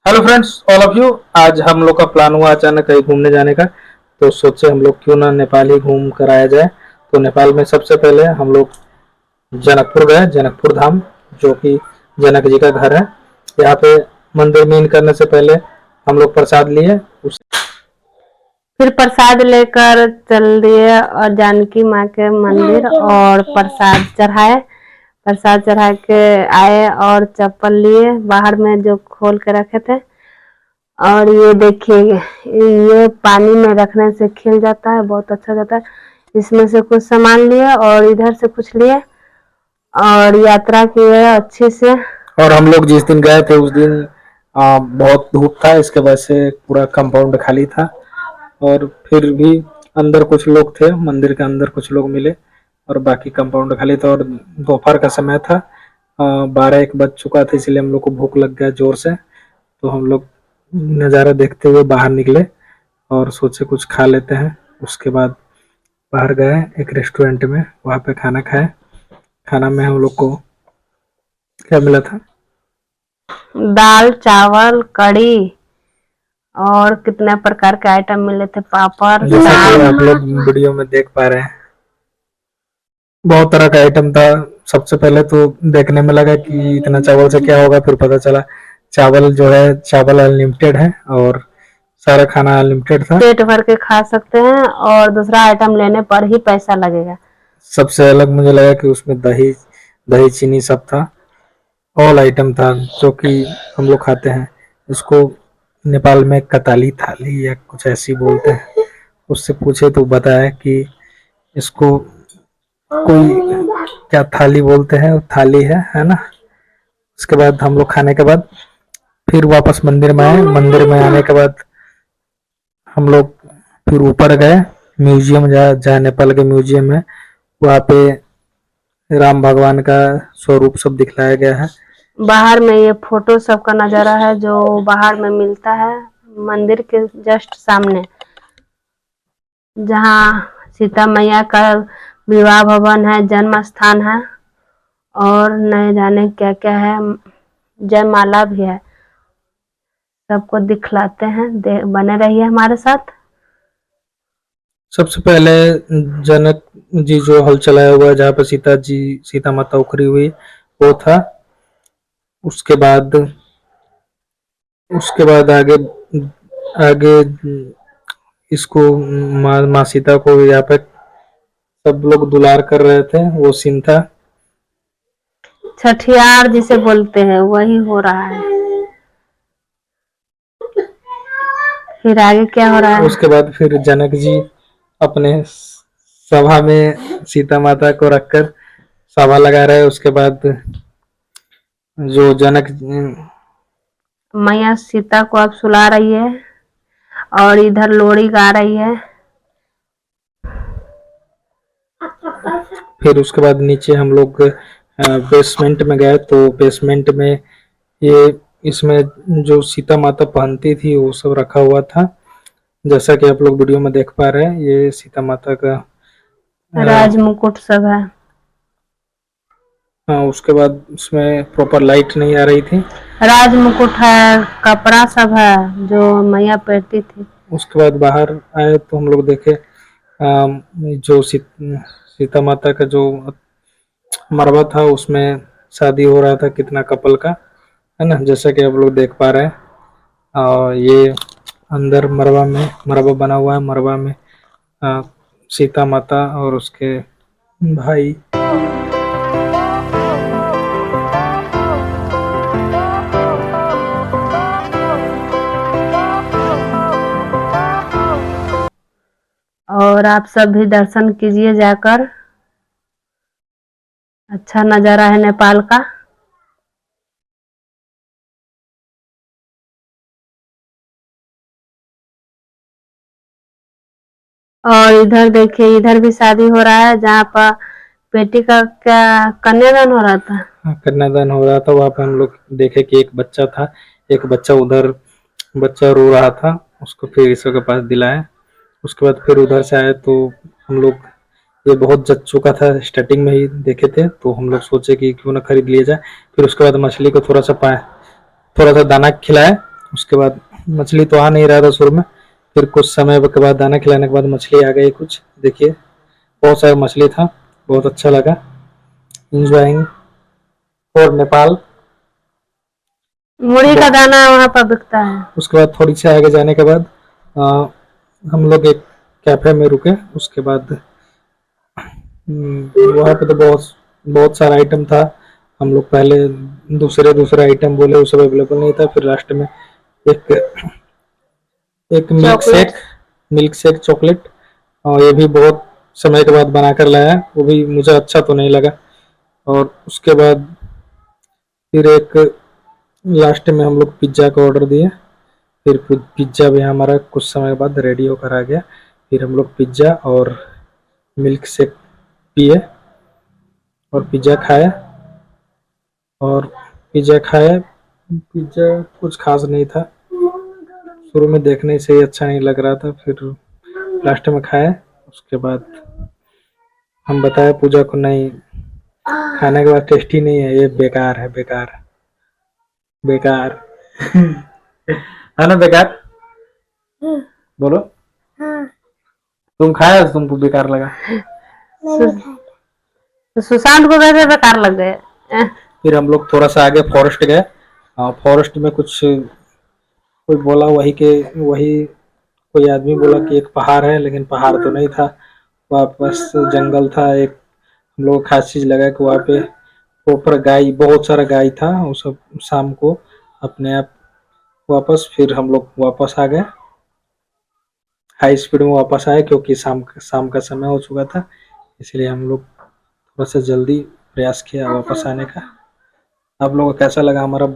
Hello friends, all of you. आज हम लोग का प्लान हुआ अचानक कहीं घूमने जाने का। तो सोचे हम लोग क्यों ना नेपाल ही घूम कर आया जाए। तो नेपाल में सबसे पहले हम लोग जनकपुर गए, जनकपुर धाम, जो कि जनक जी का घर है। यहाँ पे मंदिर में इन करने से पहले हम लोग प्रसाद लिए। फिर प्रसाद लेकर चल दिए और जानकी माँ के मंदिर और प्रसाद चढ़ाए। प्रसाद चढ़ा के आए और चप्पल लिए बाहर में जो खोल के रखे थे। और ये देखिए, ये पानी में रखने से खिल जाता है, बहुत अच्छा जाता है। इसमें से कुछ सामान लिए और इधर से कुछ लिए और यात्रा किए अच्छे से। और हम लोग जिस दिन गए थे उस दिन बहुत धूप था, इसके वजह से पूरा कंपाउंड खाली था। और फिर भी अंदर कुछ लोग थे, मंदिर के अंदर कुछ लोग मिले और बाकी कंपाउंड खाली था। और दोपहर का समय था, 12-1 बज चुका था, इसलिए हम लोग को भूख लग गया जोर से। तो हम लोग नज़ारा देखते हुए बाहर निकले और सोचे कुछ खा लेते हैं। उसके बाद बाहर गए एक रेस्टोरेंट में, वहाँ पे खाना खाए। खाना में हम लोग को क्या मिला था? दाल, चावल, कड़ी और कितने प्रकार के आइटम मिले थे, पापड़, जैसा कि आप सलाद। लोग वीडियो में देख पा रहे हैं, बहुत तरह का आइटम था। सबसे पहले तो देखने में लगा कि इतना चावल से क्या होगा, फिर पता चला चावल जो है, चावल अनलिमिटेड है और सारा खाना अनलिमिटेड था। पेट भर के खा सकते हैं और दूसरा आइटम लेने पर ही पैसा लगेगा। सबसे अलग मुझे लगा कि उसमें दही दही चीनी सब था, ऑल आइटम था, जो कि हम लोग खाते हैं। इसको नेपाल में कताली थाली या कुछ ऐसी बोलते हैं। उससे पूछे तो बताया कि इसको कोई क्या थाली बोलते हैं, वो थाली है ना। उसके बाद हम लोग खाने के बाद फिर वापस मंदिर में आए। मंदिर में आने के बाद हम लोग फिर ऊपर गए म्यूजियम, जहाँ नेपाल के म्यूजियम है। वहाँ पे राम भगवान का स्वरूप सब दिखलाया गया है। बाहर में ये फोटो सबका नजारा है जो बाहर में मिलता है मंदिर के जस्ट सामने, जहाँ सीता मैया का विवाह भवन है, जन्म स्थान है और नए जाने क्या क्या है, जयमाला भी है। सबको दिखलाते हैं, बने रहिए हमारे साथ। सबसे पहले जनक जी जो हल चलाया हुआ है, जहाँ पर सीता माता उखरी हुई, वो था। उसके बाद आगे आगे इसको माँ सीता को यहाँ पे सब लोग दुलार कर रहे थे, वो सीन था। छठियार जिसे बोलते हैं वही हो रहा है। फिर आगे क्या हो रहा है? उसके बाद फिर जनक जी अपने सभा में सीता माता को रखकर सभा लगा रहे हैं। उसके बाद जो जनक मैया सीता को अब सुला रही है और इधर लोरी गा रही है। फिर उसके बाद नीचे हम लोग बेसमेंट में गए। तो बेसमेंट में ये इसमें जो सीता माता पहनती थी वो सब रखा हुआ था। जैसा कि आप लोग वीडियो में देख पा रहे हैं, ये सीता माता का राज मुकुट सब है। उसके बाद उसमें प्रॉपर लाइट नहीं आ रही थी। राज मुकुट है, कपड़ा सब है जो मैया पहनती थी। उसके बाद बाहर आए तो हम लोग देखे जो सीता माता का जो मरवा था, उसमें शादी हो रहा था कितना कपल का, है ना, जैसा कि आप लोग देख पा रहे हैं। और ये अंदर मरवा बना हुआ है। मरवा में सीता माता और उसके भाई। और आप सब भी दर्शन कीजिए जाकर, अच्छा नज़ारा है नेपाल का। और इधर देखिए, इधर भी शादी हो रहा है जहाँ पर बेटी का क्या कन्यादान हो रहा था। कन्यादान हो रहा था। वहाँ पे हम लोग देखे कि एक बच्चा था, एक बच्चा उधर बच्चा रो रहा था, उसको फिर ईश्वर के पास दिलाया। उसके बाद फिर उधर से आए तो हम लोग, ये बहुत जच चुका था, स्टार्टिंग में ही देखे थे, तो हम लोग सोचे कि क्यों ना खरीद लिया जाए। फिर उसके बाद मछली को थोड़ा सा दाना खिलाए उसके बाद मछली तो आ नहीं रहा था शुरू में, फिर कुछ समय के बाद दाना खिलाने के बाद मछली आ गई कुछ, देखिए बहुत सारा मछली था, बहुत अच्छा लगा। Enjoying for Nepal. मुड़ी का दाना वहाँ पर बिकता है। उसके बाद थोड़ी सी आगे जाने के बाद हम लोग एक कैफे में रुके। उसके बाद वहाँ पे तो बहुत बहुत सारा आइटम था। हम लोग पहले दूसरे दूसरे आइटम बोले, वो सब अवेलेबल नहीं था। फिर लास्ट में एक एक चॉकलेट। मिल्क शेक चॉकलेट, और ये भी बहुत समय के बाद बना कर लाया, वो भी मुझे अच्छा तो नहीं लगा। और उसके बाद फिर एक लास्ट में हम लोग पिज्ज़ा का ऑर्डर दिए। फिर पिज्ज़ा भी हमारा कुछ समय बाद रेडी होकर आ गया। फिर हम लोग पिज्ज़ा और मिल्क शेक पिए और पिज्ज़ा खाए। और पिज्ज़ा खाए, पिज्ज़ा कुछ खास नहीं था, शुरू में देखने से ही अच्छा नहीं लग रहा था। फिर लास्ट में खाए। उसके बाद हम बताए पूजा को, नहीं खाने के बाद टेस्टी नहीं है, ये बेकार है, बेकार बेकार है ना, बेकार। बोलो, तुम खाया तो तुमको बेकार लगा। सुशांत को कैसे बेकार लग गए? फिर हम लोग थोड़ा सा आगे फॉरेस्ट गए। फॉरेस्ट में कुछ कोई बोला, वही कोई आदमी बोला कि एक पहाड़ है, लेकिन पहाड़ तो नहीं था, वापस जंगल था। एक हम लोग को खास चीज लगा कि वहाँ पे प्रॉपर गाय, बहुत सारा गाय था। वो सब शाम को अपने आप वापस, फिर हम लोग वापस आ गए, हाई स्पीड में वापस आए, क्योंकि शाम का समय हो चुका था। इसलिए हम लोग थोड़ा सा जल्दी प्रयास किया वापस आने का। आप लोगों को कैसा लगा हमारा